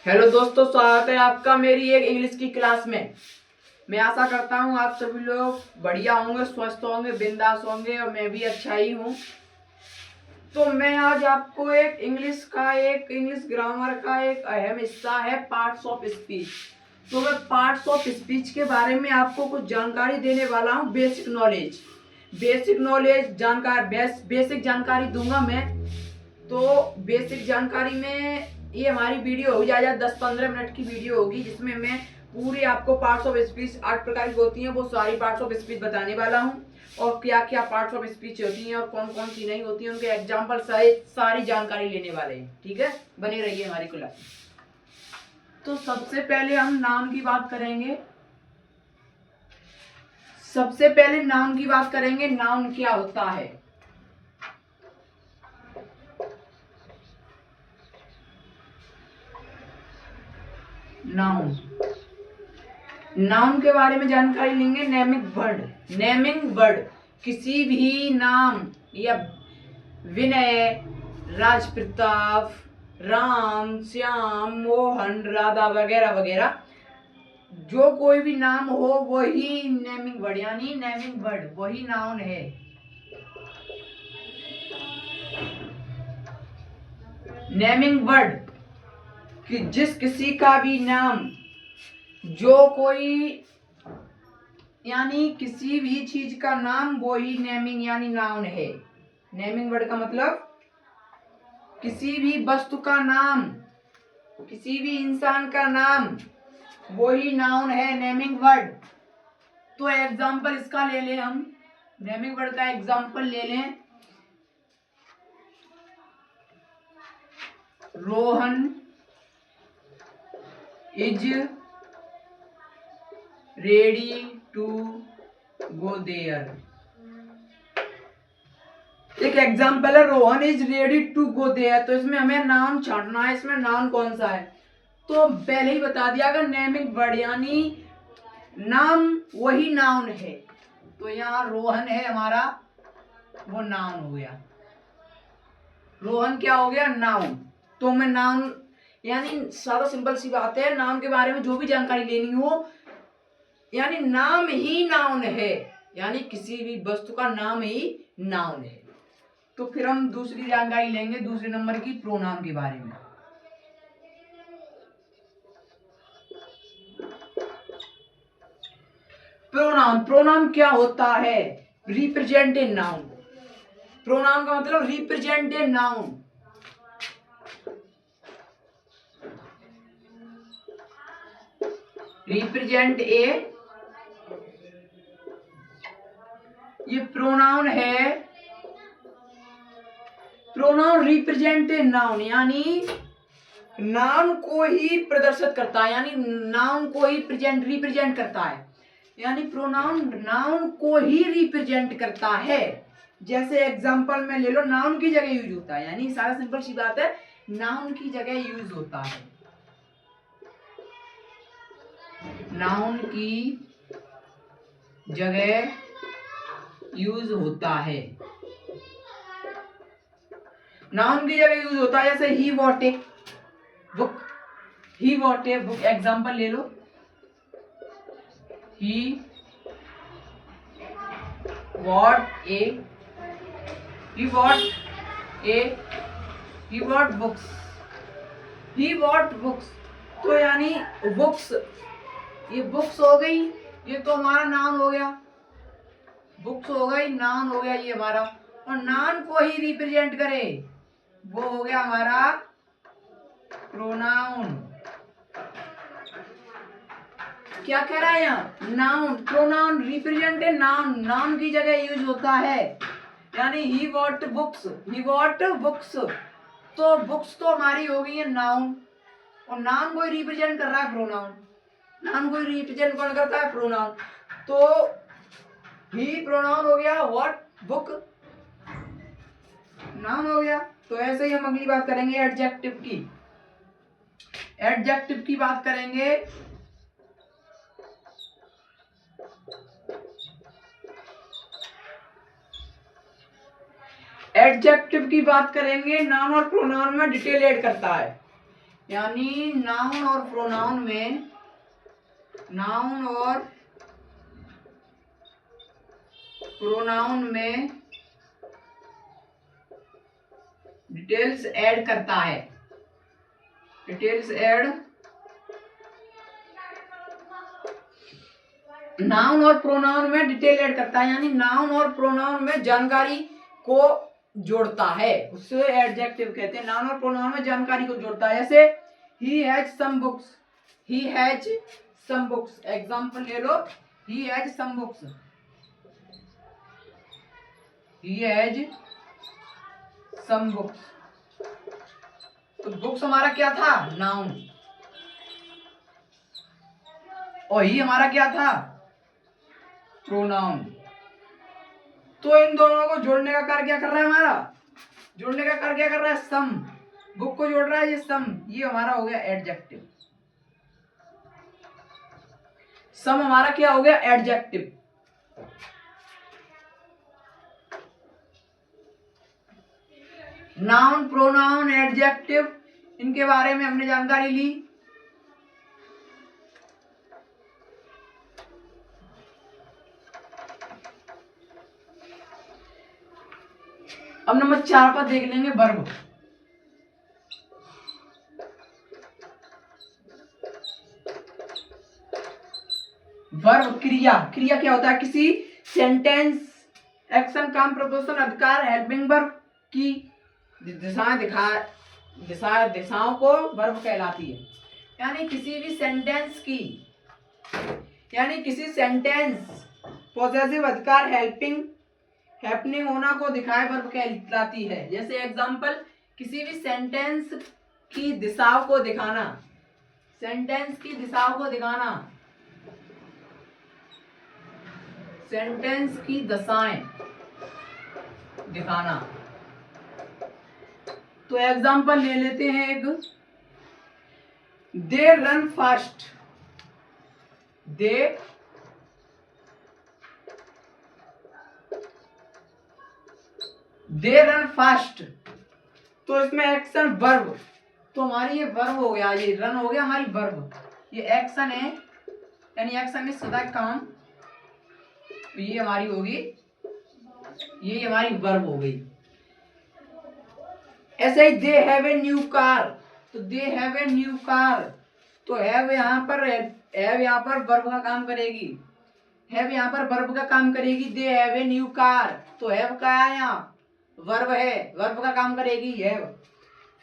Hello दोस्तों, स्वागत है आपका मेरी एक इंग्लिश की क्लास में। मैं आशा करता हूँ आप सभी लोग बढ़िया होंगे, स्वस्थ होंगे, बिंदास होंगे और मैं भी अच्छा ही हूँ। तो मैं आज आपको एक इंग्लिश ग्रामर का एक अहम हिस्सा है पार्ट्स ऑफ स्पीच। तो मैं पार्ट्स ऑफ स्पीच के बारे में आपको कुछ जानकारी देने वाला हूँ। बेसिक जानकारी दूंगा मैं। तो बेसिक जानकारी में ये हमारी वीडियो हो जाएगा 10-15 मिनट की वीडियो होगी, जिसमें मैं पूरी आपको पार्ट्स ऑफ स्पीच 8 प्रकार की होती हैं वो सारी पार्ट्स ऑफ स्पीच बताने वाला हूँ, और क्या क्या पार्ट्स ऑफ स्पीच होती हैं और कौन कौन सी नहीं होती हैं, उनके एग्जाम्पल सारी जानकारी लेने वाले हैं। ठीक है, बने रहिए हमारी क्लास में। तो सबसे पहले हम नाउन की बात करेंगे। नाउन क्या होता है। नाउन के बारे में जानकारी लेंगे। नेमिंग वर्ड किसी भी नाम या विनय, राज प्रताप, राम, श्याम, मोहन, राधा वगैरह वगैरह, जो कोई भी नाम हो वही नेमिंग वर्ड, यानी नेमिंग वर्ड वही नाउन है। नेमिंग वर्ड कि जिस किसी का भी नाम, जो कोई यानी किसी भी चीज का नाम वही नेमिंग यानी नाउन है। नेमिंग वर्ड का मतलब किसी भी वस्तु का नाम, किसी भी इंसान का नाम वही नाउन है, नेमिंग वर्ड। तो एग्जांपल इसका ले लें हम, नेमिंग वर्ड का एग्जांपल ले लें। Rohan is ready to go there. एक एग्जांपल है, Rohan is ready to go there. तो इसमें हमें नाउन छांटना है, इसमें नाउन कौन सा है। तो पहले ही बता दिया, अगर नेमिंग वर्ड यानी नाम वही नाउन है, तो यहाँ रोहन है हमारा, वो नाउन हो गया। रोहन क्या हो गया, नाउन। तो मैं नाउन यानी सादा सिंपल सी बात है, नाउन के बारे में जो भी जानकारी लेनी हो, यानी नाम ही नाउन है, यानी किसी भी वस्तु का नाम ही नाउन है। तो फिर हम दूसरी जानकारी लेंगे, दूसरे नंबर की प्रोनाउन के बारे में। प्रोनाउन क्या होता है। Represent a noun. प्रोनाउन का मतलब represent a noun. Represent a, ये प्रोनाउन है। प्रोनाउन रिप्रेजेंट ए नाउन, यानी नाउन को ही प्रदर्शित करता है, यानी नाउन को ही रिप्रेजेंट करता है, यानी प्रोनाउन नाउन को ही रिप्रेजेंट करता है। जैसे एग्जांपल में ले लो, नाउन की जगह यूज होता है, यानी सारा सिंपल सी बात है, नाउन की जगह यूज होता है। नाउन की जगह यूज होता है। नाउन की जगह यूज होता है, जैसे he bought a book. He bought a book example ले लो। He bought a, he bought books। he bought books, तो यानी बुक्स, ये बुक्स हो गई, ये तो हमारा नाउन हो गया। बुक्स हो गई, नाउन हो गया ये हमारा, और नाउन को ही रिप्रेजेंट करे वो हो गया हमारा प्रोनाउन। क्या कह रहा है यहाँ, noun. Pronoun represent a noun, noun की जगह यूज होता है, यानी ही वॉट बुक्स, तो बुक्स तो हमारी हो गई है नाउन, और नाउन को रिप्रेजेंट कर रहा है प्रोनाउन। नाउन को रिप्रेजेंट कौन करता है, प्रोनाउन। तो ही प्रोनाउन हो गया, व्हाट बुक नाउन हो गया। तो ऐसे ही हम अगली बात करेंगे एडजेक्टिव की। एडजेक्टिव की बात करेंगे। एडजेक्टिव की बात करेंगे, नाउन और प्रोनाउन में डिटेल ऐड करता है, यानी नाउन और प्रोनाउन में डिटेल्स ऐड करता है। नाउन और प्रोनाउन में डिटेल ऐड करता है, यानी नाउन और प्रोनाउन में जानकारी को जोड़ता है, उससे एडजेक्टिव कहते हैं। नाउन और प्रोनाउन में जानकारी को जोड़ता है। जैसे he has some books, example ले लो, ही हैज सम बुक्स। तो बुक्स हमारा क्या था? नाउन। और ही हमारा क्या था? प्रोनाउन। तो इन दोनों को जोड़ने का कार्य क्या कर रहा है हमारा? सम। बुक को जोड़ रहा है ये सम, ये हमारा हो गया एडजेक्टिव। सम हमारा क्या हो गया? एडजेक्टिव। नाउन, प्रोनाउन, एडजेक्टिव, इनके बारे में हमने जानकारी ली। अब नंबर 4 पर देख लेंगे वर्ब। वर्ब क्रिया क्या होता है? किसी सेंटेंस, एक्शन, काम, प्रपोजन, अधिकार, हेल्पिंग वर्ब की दिशाओं को वर्ब कहलाती है। यानी किसी सेंटेंस पॉसेसिव, अधिकार, हेल्पिंग, हैपनिंग होना को दिखाए वर्ब कहलाती है। जैसे एग्जांपल, किसी भी सेंटेंस की दिशाओं को दिखाना, सेंटेंस की दिशाओं को सेंटेंस की दशाएं दिखाना। तो एग्जांपल ले लेते हैं एक, they run fast. They run fast, तो इसमें एक्शन वर्ब, तो हमारी ये वर्ब हो गया, ये रन हो गया हमारी वर्ब, ये एक्शन है, यानी एक्शन में सदा काम, तो ये हमारी होगी, ये हमारी वर्ब हो गई। ऐसे ही they have a new car, तो they have a new car, तो हैव यहाँ पर वर्ब का काम करेगी, हैव यहाँ पर वर्ब का काम करेगी। दे हैव ए न्यू कार, तो हैव का है यहाँ वर्ब है, वर्ब का काम करेगी हैव।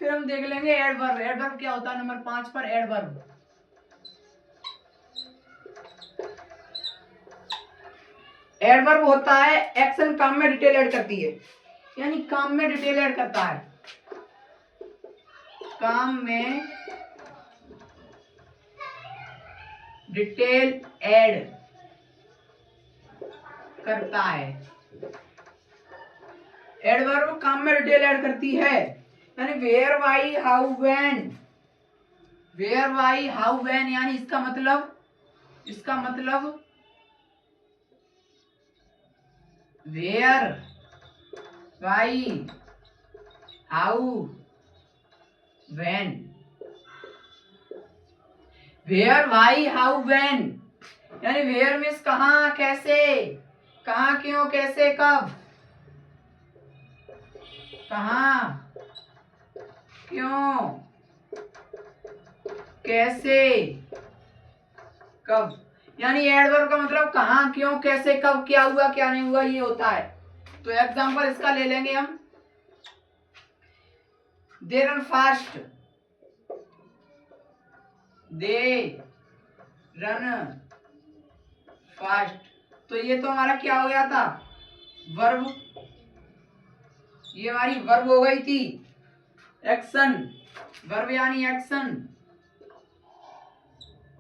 फिर हम देख लेंगे एडवर्ब। एडवर्ब क्या होता है? नंबर 5 पर एडवर्ब। एडवर्ब होता है एक्शन, काम में डिटेल ऐड करती है, यानी काम में डिटेल ऐड करता है, काम में डिटेल ऐड करता है। एडवर्ब काम में डिटेल ऐड करती है, यानी where, why, how, when. Where, why, how, when, यानी इसका मतलब where, why, how, when. Where, why, how, when, यानी वेयर मीन्स कहाँ, कैसे, कहाँ, क्यों, कैसे, कब, कहाँ, क्यों, कैसे, कब, यानी एडवर्ब का मतलब कहाँ, क्यों, कैसे, कब, क्या हुआ, क्या नहीं हुआ, ये होता है। तो एग्जांपल इसका ले लेंगे हम, they run fast, they run fast, तो ये तो हमारा क्या हो गया था? वर्ब, ये हमारी वर्ब हो गई थी। एक्शन, वर्ब यानी एक्शन,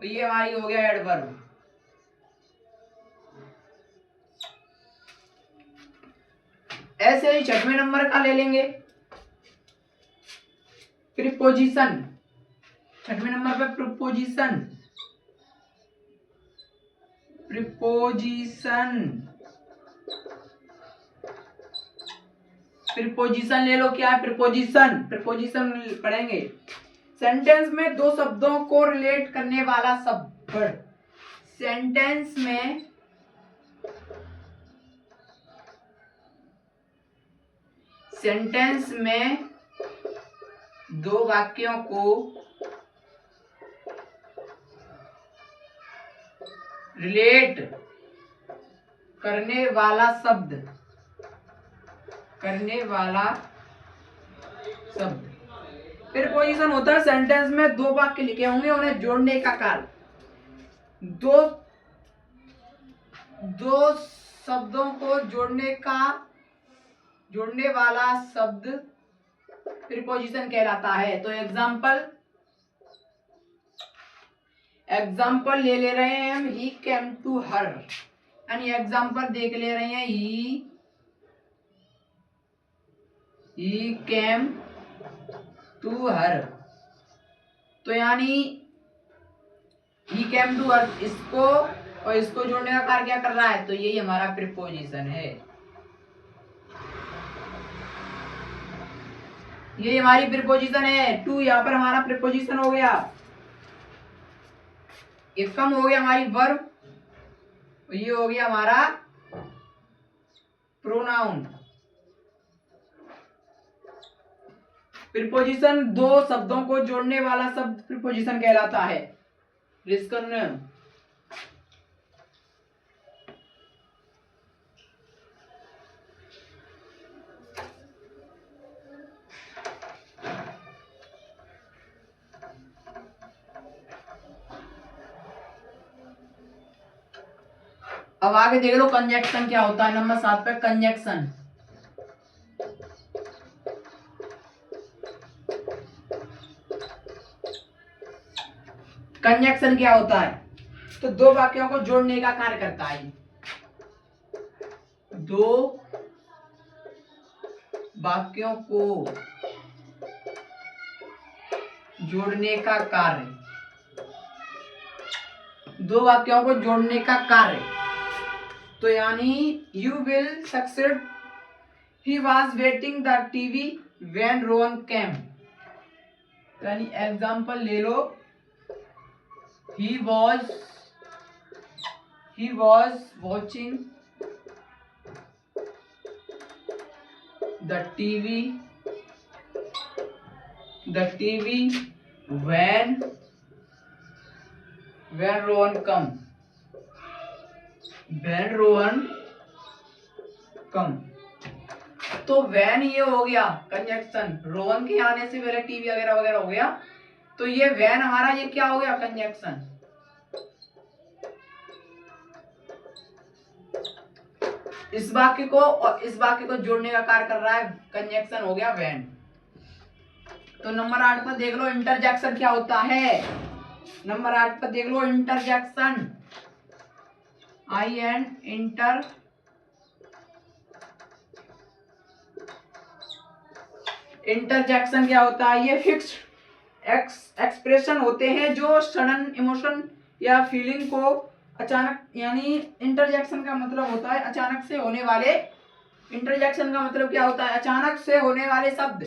ये हमारी हो गया एडवर्ब। ऐसे ही 6वें नंबर का ले लेंगे प्रीपोजिशन। 6वें नंबर पे प्रीपोजिशन। प्रीपोजिशन ले लो, क्या है प्रीपोजिशन? प्रीपोजिशन पढ़ेंगे। सेंटेंस में दो शब्दों को रिलेट करने वाला शब्द। सेंटेंस में दो वाक्यों को रिलेट करने वाला शब्द। प्रीपोजिशन होता है सेंटेंस में दो वाक्य लिखे होंगे, उन्हें जोड़ने का कार्य। दो शब्दों को जोड़ने वाला शब्द प्रीपोजिशन कहलाता है। तो एग्जाम्पल ले रहे हैं हम, ही केम टू हर, यानी एग्जाम्पल देख ले रहे हैं, ही केम टू हर। तो यानी ही केम टू हर, इसको और इसको जोड़ने का कार्य क्या कर रहा है, तो यही हमारा प्रीपोजिशन है। ये हमारी प्रीपोजिशन है। टू यहाँ पर हमारा प्रीपोजिशन हो गया। एक कम हो गया हमारी वर्ब, ये हो गया हमारा प्रोनाउन। प्रीपोजिशन दो शब्दों को जोड़ने वाला शब्द प्रीपोजिशन कहलाता है। लिसन। अब आगे देख लो कंजक्शन क्या होता है। नंबर 7 पे कंजक्शन। कंजक्शन क्या होता है, तो दो वाक्यों को जोड़ने का कार्य करता है। दो वाक्यों को जोड़ने का कार्य। दो वाक्यों को जोड़ने का कार्य। तो यानी you will succeed, he was waiting the TV when Rohan came. यानी एग्जाम्पल ले लो, he was watching the TV when Rohan come। तो when ये हो गया कंजक्शन, रोहन के आने से पहले टीवी वगैरह वगैरह हो गया, तो ये when हमारा ये क्या हो गया कंजक्शन। इस वाक्य को और इस वाक्य को जोड़ने का कार्य कर रहा है, कंजक्शन हो गया when। तो नंबर 8 पर देख लो इंटरजेक्शन क्या होता है। नंबर 8 पर देख लो इंटरजेक्शन, इंटरजेक्शन क्या होता है, ये फिक्स्ड एक्सप्रेशन होते हैं जो सडन इमोशन या फीलिंग को अचानक, यानी इंटरजेक्शन का मतलब होता है अचानक से होने वाले। इंटरजेक्शन का मतलब क्या होता है, अचानक से होने वाले शब्द।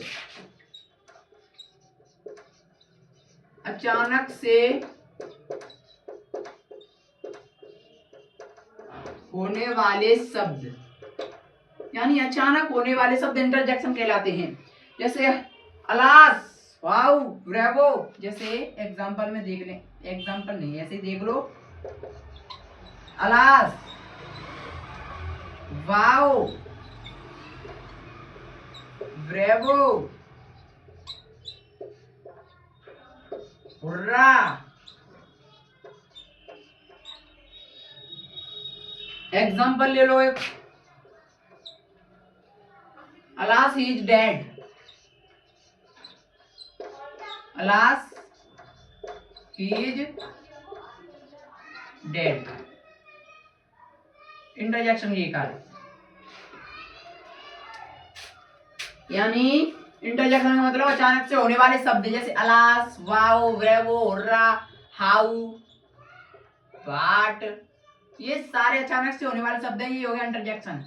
अचानक से होने वाले शब्द, यानी अचानक होने वाले शब्द इंटरजेक्शन कहलाते हैं। जैसे अलास, वाओ, ब्रेवो, जैसे एग्जांपल में देख लें, एग्जांपल नहीं ऐसे देख लो, alas, wow, bravo, hurrah. Example ले लो एक, alas he is dead. Alas he is dead. Interjection ये कार्य, यानी इंटरजेक्शन का मतलब अचानक से होने वाले शब्द, जैसे alas, wow, bravo, hurrah, how, what, ये सारे अचानक से होने वाले शब्द हैं, ये हो गया इंटरजेक्शन।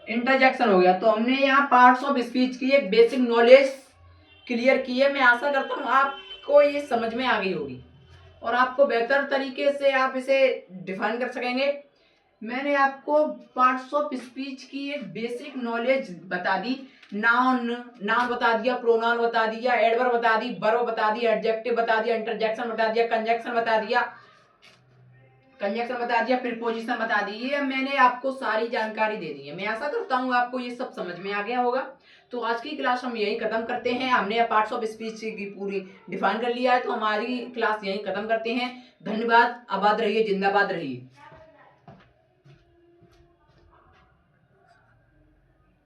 इंटरजेक्शन हो गया। तो हमने यहाँ पार्ट्स ऑफ स्पीच की एक बेसिक नॉलेज क्लियर की है। मैं आशा करता हूँ आपको ये समझ में आ गई होगी और आपको बेहतर तरीके से आप इसे डिफाइन कर सकेंगे। मैंने आपको पार्ट्स ऑफ स्पीच की एक बेसिक नॉलेज बता दी। नाउन नाउन बता दिया, प्रोनाउन बता दिया, एडवर्ब बता दी, वर्ब बता दिया, एडजेक्टिव बता दिया, इंटरजेक्शन बता दिया, कंजक्शन बता दिया, प्रीपोजिशन बता दी। ये मैंने आपको सारी जानकारी दे दी है। मैं आशा करता हूँ आपको ये सब समझ में आ गया होगा। तो आज की क्लास हम यही खत्म करते हैं। हमने पार्ट्स ऑफ स्पीच की पूरी डिफाइन कर लिया है, तो हमारी क्लास यही खत्म करते हैं। धन्यवाद। आबाद रहिए, जिंदाबाद रहिए।